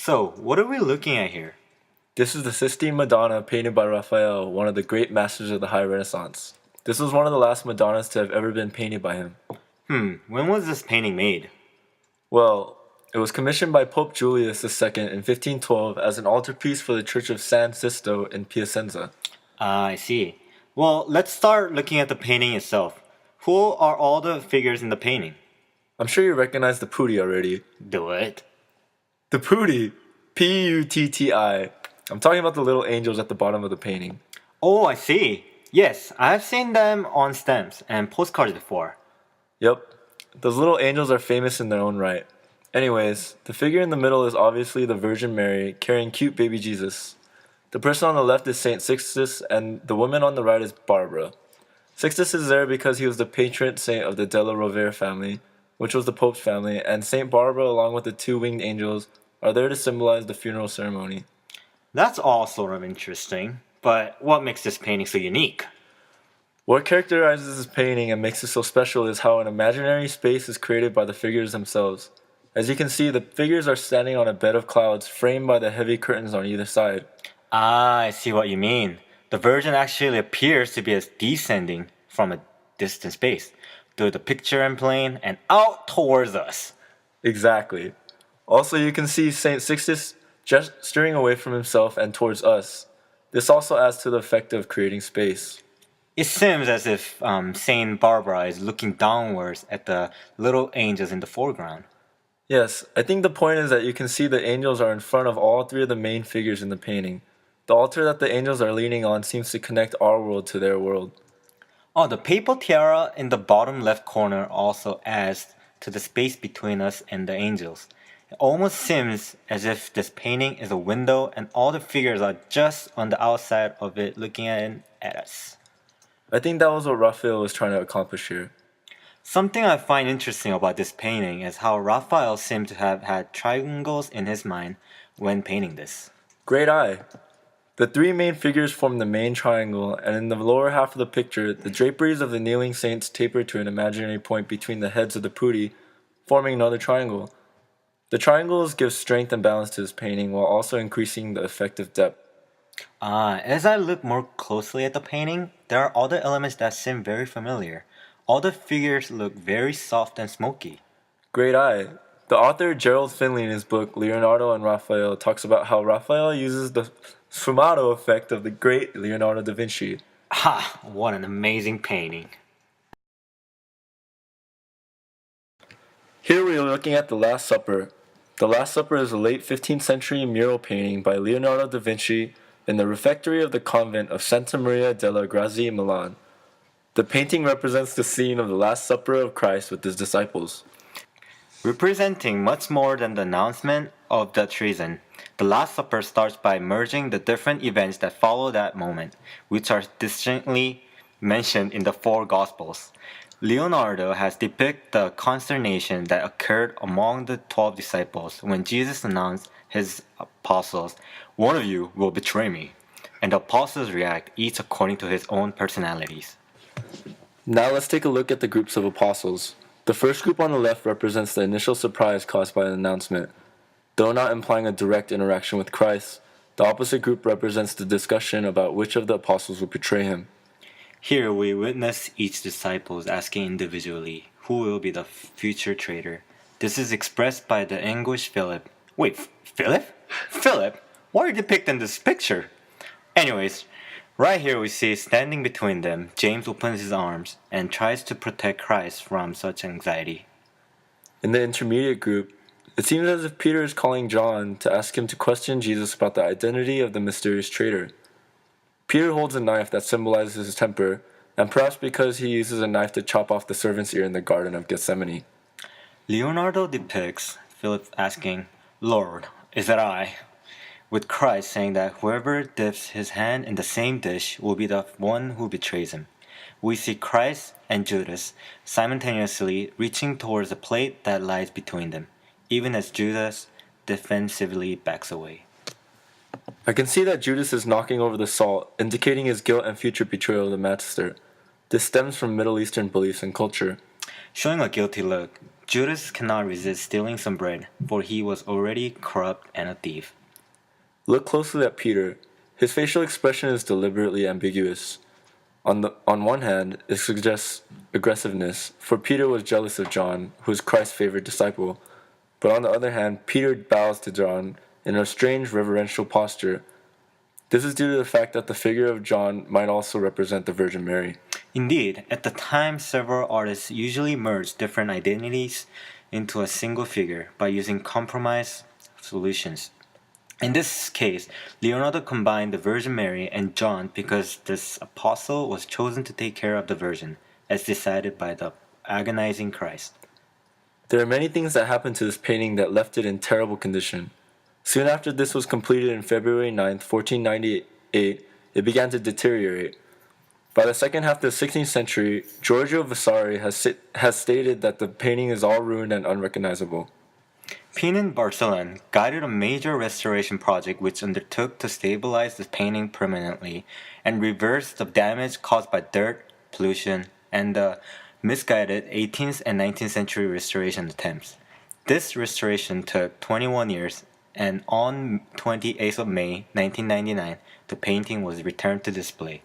So, what are we looking at here? This is the Sistine Madonna painted by Raphael, one of the great masters of the High Renaissance. This was one of the last Madonnas to have ever been painted by him. When was this painting made? Well, it was commissioned by Pope Julius II in 1512 as an altarpiece for the Church of San Sisto in Piacenza. Ah, I see. Well, let's start looking at the painting itself. Who are all the figures in the painting? I'm sure you recognize the putti already. Do it. The putti! Putti. I'm talking about the little angels at the bottom of the painting. Oh, I see. Yes, I've seen them on stamps and postcards before. Yep, those little angels are famous in their own right. Anyways, the figure in the middle is obviously the Virgin Mary carrying cute baby Jesus. The person on the left is Saint Sixtus, and the woman on the right is Barbara. Sixtus is there because he was the patron saint of the Della Rovere family, which was the Pope's family, and Saint Barbara, along with the two winged angels, are there to symbolize the funeral ceremony. That's all sort of interesting, but what makes this painting so unique? What characterizes this painting and makes it so special is how an imaginary space is created by the figures themselves. As you can see, the figures are standing on a bed of clouds framed by the heavy curtains on either side. Ah, I see what you mean. The Virgin actually appears to be descending from a distant space through the picture and plane and out towards us. Exactly. Also, you can see Saint Sixtus gesturing away from himself and towards us. This also adds to the effect of creating space. It seems as if Saint Barbara is looking downwards at the little angels in the foreground. Yes, I think the point is that you can see the angels are in front of all three of the main figures in the painting. The altar that the angels are leaning on seems to connect our world to their world. Oh, the papal tiara in the bottom left corner also adds to the space between us and the angels. It almost seems as if this painting is a window and all the figures are just on the outside of it looking at us. I think that was what Raphael was trying to accomplish here. Something I find interesting about this painting is how Raphael seemed to have had triangles in his mind when painting this. Great eye! The three main figures form the main triangle, and in the lower half of the picture, the draperies of the kneeling saints taper to an imaginary point between the heads of the putti, forming another triangle. The triangles give strength and balance to this painting while also increasing the effective depth. As I look more closely at the painting, there are other elements that seem very familiar. All the figures look very soft and smoky. Great eye! The author Gerald Finley in his book Leonardo and Raphael talks about how Raphael uses the sfumato effect of the great Leonardo da Vinci. Ha! What an amazing painting. Here we are looking at The Last Supper. The Last Supper is a late 15th century mural painting by Leonardo da Vinci in the refectory of the convent of Santa Maria della Grazie, Milan. The painting represents the scene of the Last Supper of Christ with his disciples. Representing much more than the announcement of the treason, the Last Supper starts by merging the different events that follow that moment, which are distinctly mentioned in the four Gospels. Leonardo has depicted the consternation that occurred among the 12 disciples when Jesus announced his apostles, "One of you will betray me," and the apostles react each according to his own personalities. Now let's take a look at the groups of apostles. The first group on the left represents the initial surprise caused by the announcement. Though not implying a direct interaction with Christ, the opposite group represents the discussion about which of the apostles would betray him. Here we witness each disciple asking individually who will be the future traitor. This is expressed by the anguished Phillip. Wait, Philip? Philip? Why are you depicting this picture? Anyways, right here we see standing between them, James opens his arms and tries to protect Christ from such anxiety. In the intermediate group, it seems as if Peter is calling John to ask him to question Jesus about the identity of the mysterious traitor. Peter holds a knife that symbolizes his temper, and perhaps because he uses a knife to chop off the servant's ear in the Garden of Gethsemane. Leonardo depicts Philip asking, "Lord, is that I?" with Christ saying that whoever dips his hand in the same dish will be the one who betrays him. We see Christ and Judas simultaneously reaching towards the plate that lies between them, even as Judas defensively backs away. I can see that Judas is knocking over the salt, indicating his guilt and future betrayal of the Master. This stems from Middle Eastern beliefs and culture. Showing a guilty look, Judas cannot resist stealing some bread, for he was already corrupt and a thief. Look closely at Peter. His facial expression is deliberately ambiguous. On one hand, it suggests aggressiveness, for Peter was jealous of John, who was Christ's favorite disciple. But on the other hand, Peter bows to John in a strange reverential posture. This is due to the fact that the figure of John might also represent the Virgin Mary. Indeed, at the time, several artists usually merged different identities into a single figure by using compromise solutions. In this case, Leonardo combined the Virgin Mary and John because this apostle was chosen to take care of the Virgin, as decided by the agonizing Christ. There are many things that happened to this painting that left it in terrible condition. Soon after this was completed in February 9, 1498, it began to deteriorate. By the second half of the 16th century, Giorgio Vasari has stated that the painting is all ruined and unrecognizable. Pinin Barcelon guided a major restoration project which undertook to stabilize the painting permanently and reverse the damage caused by dirt, pollution, and the misguided 18th and 19th century restoration attempts. This restoration took 21 years, and on 28th of May 1999, the painting was returned to display.